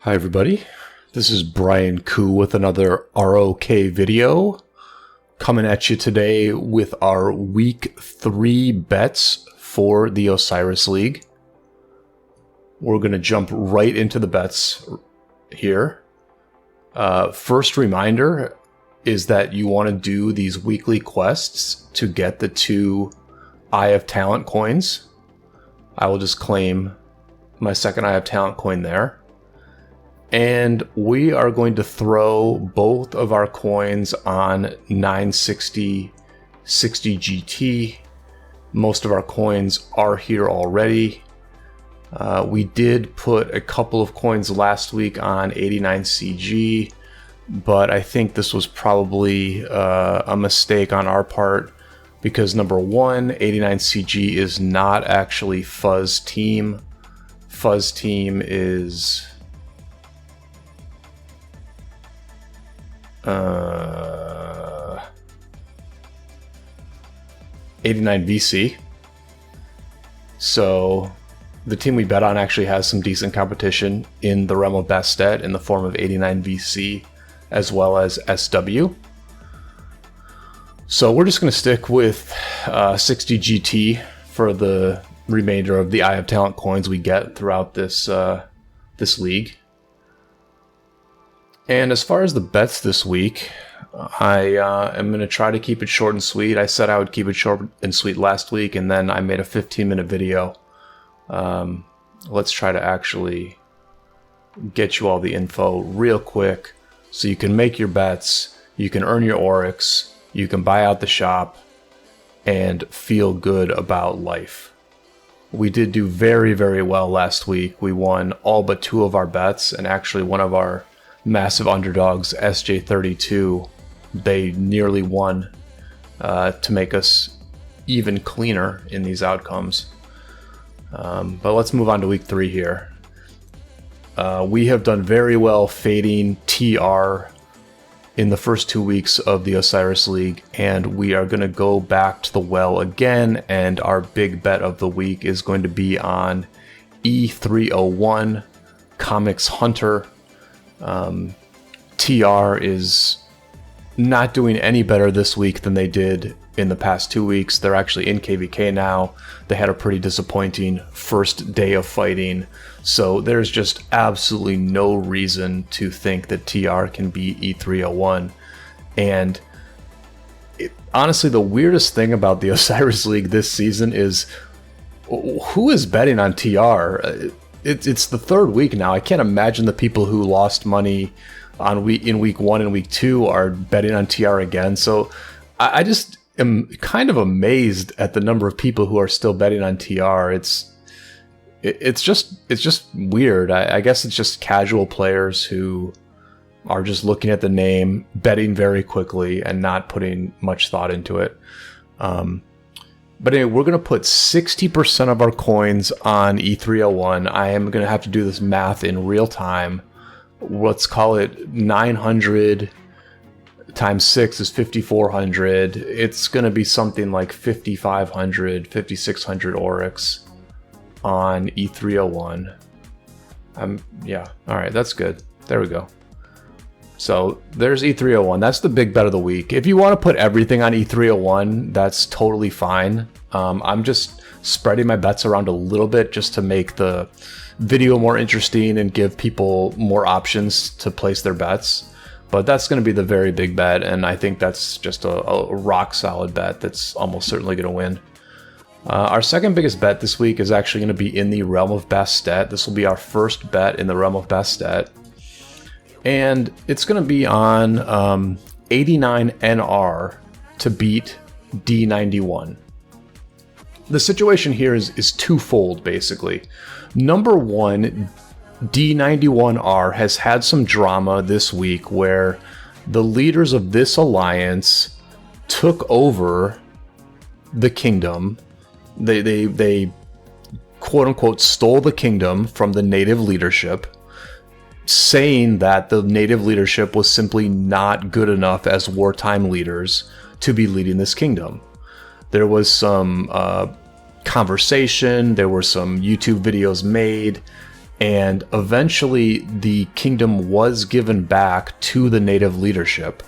Hi everybody, this is Brian Koo with another ROK video, coming at you today with our Week 3 bets for the Osiris League. We're going to jump right into the bets here. First reminder is that you want to do these weekly quests to get the 2 Eye of Talent coins. I will just claim my second Eye of Talent coin there. And we are going to throw both of our coins on 960 60 GT. Most of our coins are here already. We did put a couple of coins last week on 89 CG, but I think this was probably a mistake on our part because number one, 89 CG is not actually Fuzz Team. Fuzz Team is 89 VC. So the team we bet on actually has some decent competition in the realm of Bastet in the form of 89 VC as well as SW. So we're just going to stick with 60 GT for the remainder of the Eye of Talent coins we get throughout this league. And as far as the bets this week, I am going to try to keep it short and sweet. I said I would keep it short and sweet last week, and then I made a 15-minute video. Let's try to actually get you all the info real quick so you can make your bets, you can earn your Oryx, you can buy out the shop, and feel good about life. We did do very, very well last week. We won all but 2 of our bets, and actually one of our massive underdogs, SJ32, they nearly won to make us even cleaner in these outcomes. But let's move on to week 3 here. We have done very well fading TR in the first 2 weeks of the Osiris League, and we are going to go back to the well again, and our big bet of the week is going to be on E301 Comics Hunter. TR is not doing any better this week than they did in the past 2 weeks. They're actually in KVK now. They had a pretty disappointing first day of fighting, so there's just absolutely no reason to think that TR can beat E301. And honestly, the weirdest thing about the Osiris League this season is who is betting on TR? It's the 3rd week now. I can't imagine the people who lost money in week 1 and week 2 are betting on TR again. So I just am kind of amazed at the number of people who are still betting on TR. It's just weird. I guess it's just casual players who are just looking at the name, betting very quickly, and not putting much thought into it. But anyway, we're going to put 60% of our coins on E301. I am going to have to do this math in real time. Let's call it 900 times 6 is 5,400. It's going to be something like 5,500, 5,600 Oryx on E301. Yeah, all right, that's good. There we go. So there's E301. That's the big bet of the week. If you want to put everything on E301, that's totally fine. I'm just spreading my bets around a little bit just to make the video more interesting and give people more options to place their bets. But that's going to be the very big bet, and I think that's just a rock solid bet that's almost certainly going to win. Our second biggest bet this week is actually going to be in the realm of Bastet. This will be our first bet in the realm of Bastet. And it's going to be on 89 NR to beat D91. The situation here is twofold, basically. Number one, D91R has had some drama this week where the leaders of this alliance took over the kingdom. They quote-unquote stole the kingdom from the native leadership, saying that the native leadership was simply not good enough as wartime leaders to be leading this kingdom. There was some conversation, there were some YouTube videos made, and eventually the kingdom was given back to the native leadership.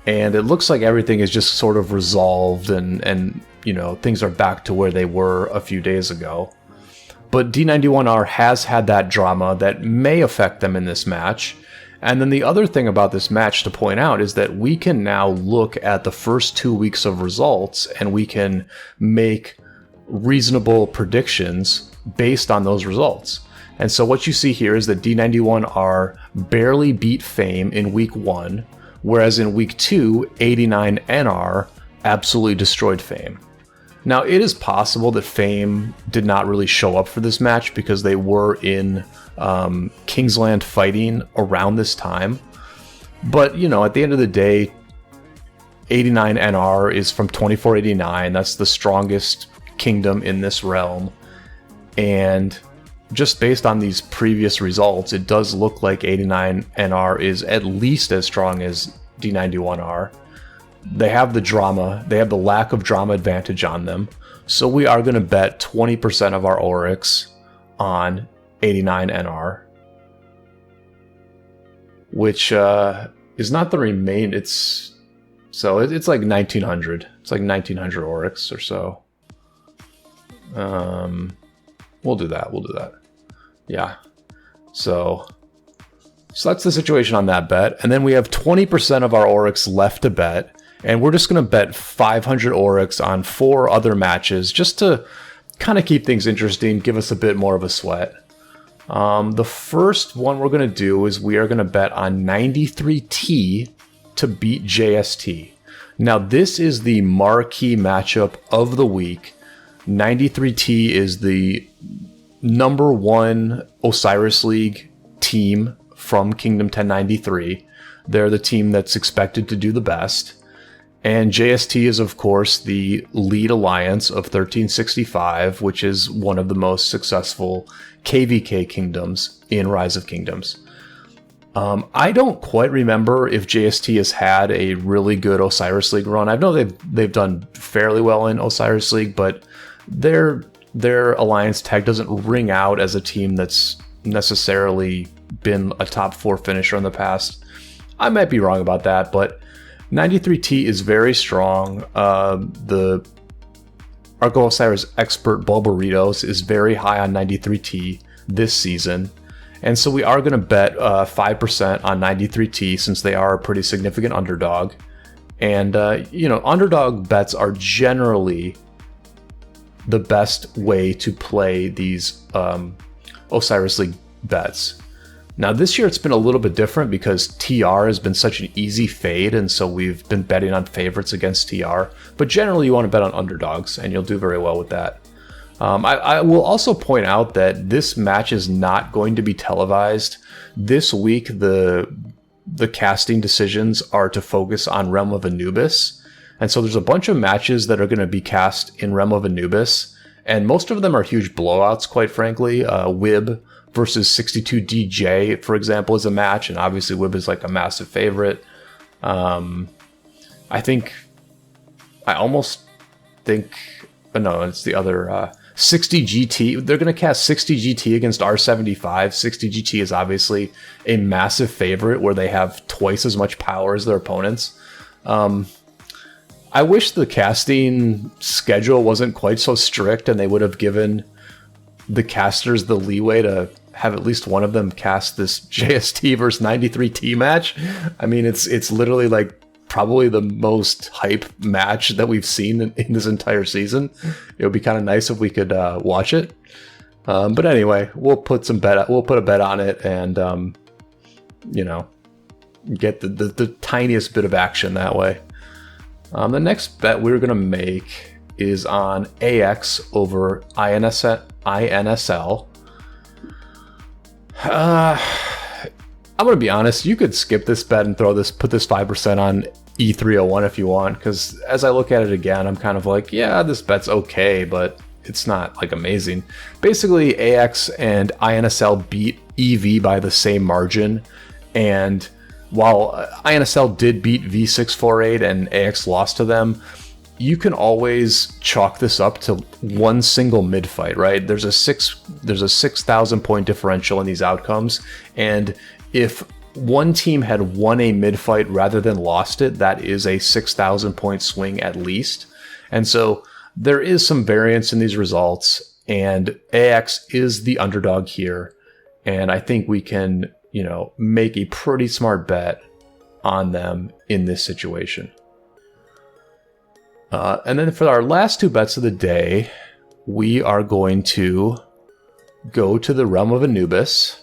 And it looks like everything is just sort of resolved and you know, things are back to where they were a few days ago. But D91R has had that drama that may affect them in this match. And then the other thing about this match to point out is that we can now look at the first 2 weeks of results and we can make reasonable predictions based on those results. And so what you see here is that D91R barely beat Fame in week 1, whereas in week 2, 89NR absolutely destroyed Fame. Now, it is possible that Fame did not really show up for this match because they were in Kingsland fighting around this time. But, you know, at the end of the day, 89NR is from 2489. That's the strongest kingdom in this realm. And just based on these previous results, it does look like 89NR is at least as strong as D91R. They have the drama, they have the lack of drama advantage on them. So we are going to bet 20% of our Oryx on 89NR. Which is not the remain, it's like 1900. It's like 1900 Oryx or so. We'll do that. Yeah. So that's the situation on that bet. And then we have 20% of our Oryx left to bet. And we're just going to bet 500 Oryx on 4 other matches just to kind of keep things interesting, give us a bit more of a sweat. The first one we're going to do is we are going to bet on 93T to beat JST. Now, this is the marquee matchup of the week. 93T is the number 1 Osiris League team from Kingdom 1093. They're the team that's expected to do the best. And JST is, of course, the lead alliance of 1365, which is one of the most successful KVK kingdoms in Rise of Kingdoms. I don't quite remember if JST has had a really good Osiris League run. I know they've done fairly well in Osiris League, but their alliance tag doesn't ring out as a team that's necessarily been a top 4 finisher in the past. I might be wrong about that, but 93T is very strong. The Arco Osiris expert Bulbaritos is very high on 93T this season. And so we are going to bet 5% on 93T since they are a pretty significant underdog. And, you know, underdog bets are generally the best way to play these Osiris League bets. Now, this year it's been a little bit different because TR has been such an easy fade, and so we've been betting on favorites against TR. But generally, you want to bet on underdogs, and you'll do very well with that. I will also point out that this match is not going to be televised. This week, the casting decisions are to focus on Realm of Anubis. And so there's a bunch of matches that are going to be cast in Realm of Anubis, and most of them are huge blowouts, quite frankly. Wib versus 62DJ, for example, is a match, and obviously Wib is like a massive favorite. I almost think, no, it's the other, 60GT. They're going to cast 60GT against R75. 60GT is obviously a massive favorite where they have twice as much power as their opponents. I wish the casting schedule wasn't quite so strict and they would have given the casters the leeway to have at least one of them cast this JST versus 93T match. I mean, it's literally like probably the most hype match that we've seen in this entire season. It would be kind of nice if we could watch it. But anyway, we'll put a bet on it and you know, get the tiniest bit of action that way. The next bet we're going to make is on AX over INSL. I'm going to be honest, you could skip this bet and put this 5% on E301 if you want, because as I look at it again, I'm kind of like, yeah, this bet's okay, but it's not like amazing. Basically, AX and INSL beat EV by the same margin, and while INSL did beat V648 and AX lost to them, you can always chalk this up to one single mid fight, right? There's a 6,000 point differential in these outcomes, and if one team had won a mid fight rather than lost it, that is a 6,000 point swing at least. And so there is some variance in these results, and AX is the underdog here, and I think we can, make a pretty smart bet on them in this situation. And then for our last two bets of the day, we are going to go to the realm of Anubis.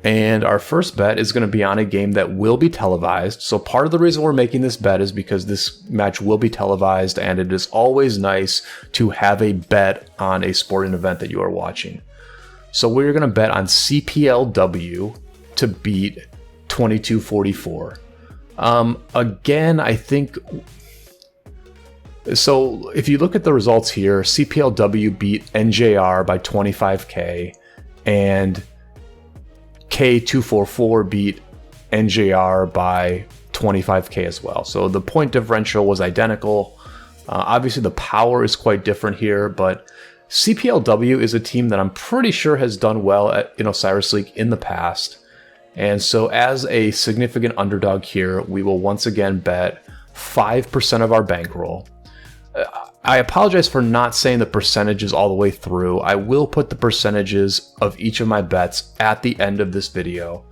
And our first bet is going to be on a game that will be televised. So part of the reason we're making this bet is because this match will be televised, and it is always nice to have a bet on a sporting event that you are watching. So we're going to bet on CPLW to beat 2244. Again, I think... So if you look at the results here, CPLW beat NJR by 25k, and K244 beat NJR by 25k as well. So the point differential was identical. Obviously the power is quite different here, but CPLW is a team that I'm pretty sure has done well in Osiris League in the past. And so as a significant underdog here, we will once again bet 5% of our bankroll. I apologize for not saying the percentages all the way through. I will put the percentages of each of my bets at the end of this video.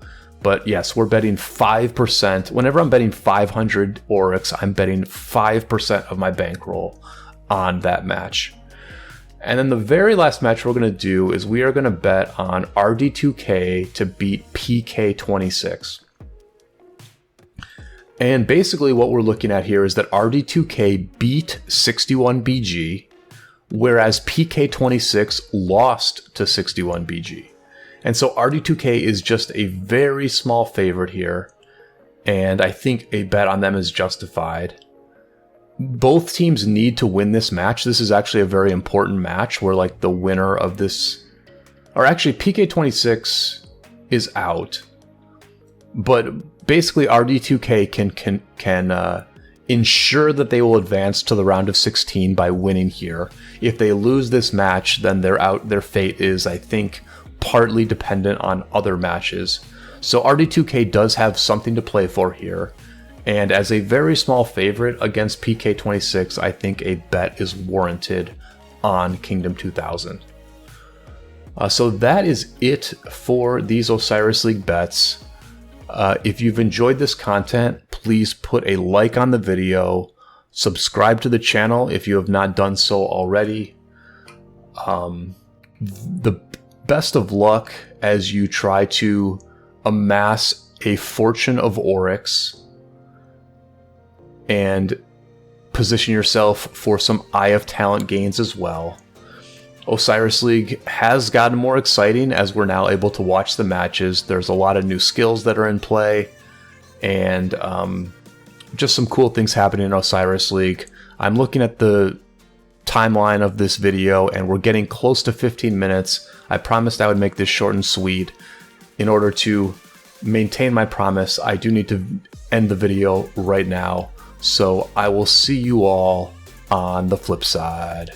But yes, we're betting 5%. Whenever I'm betting 500 Oryx, I'm betting 5% of my bankroll on that match. And then the very last match we're going to do is we are going to bet on RD2K to beat PK26. And basically what we're looking at here is that RD2K beat 61BG, whereas PK26 lost to 61BG. And so RD2K is just a very small favorite here, and I think a bet on them is justified. Both teams need to win this match. This is actually a very important match where like the winner of this, or actually PK26 is out, but basically RD2K can ensure that they will advance to the round of 16 by winning here. If they lose this match, then they're out. Their fate is, I think, partly dependent on other matches. So RD2K does have something to play for here. And as a very small favorite against PK26, I think a bet is warranted on Kingdom 2000. So that is it for these Osiris League bets. If you've enjoyed this content, please put a like on the video, subscribe to the channel if you have not done so already. The best of luck as you try to amass a fortune of Oryx and position yourself for some Eye of Talent gains as well. Osiris League has gotten more exciting as we're now able to watch the matches. There's a lot of new skills that are in play, and just some cool things happening in Osiris League. I'm looking at the timeline of this video, and we're getting close to 15 minutes. I promised I would make this short and sweet. In order to maintain my promise, I do need to end the video right now. So I will see you all on the flip side.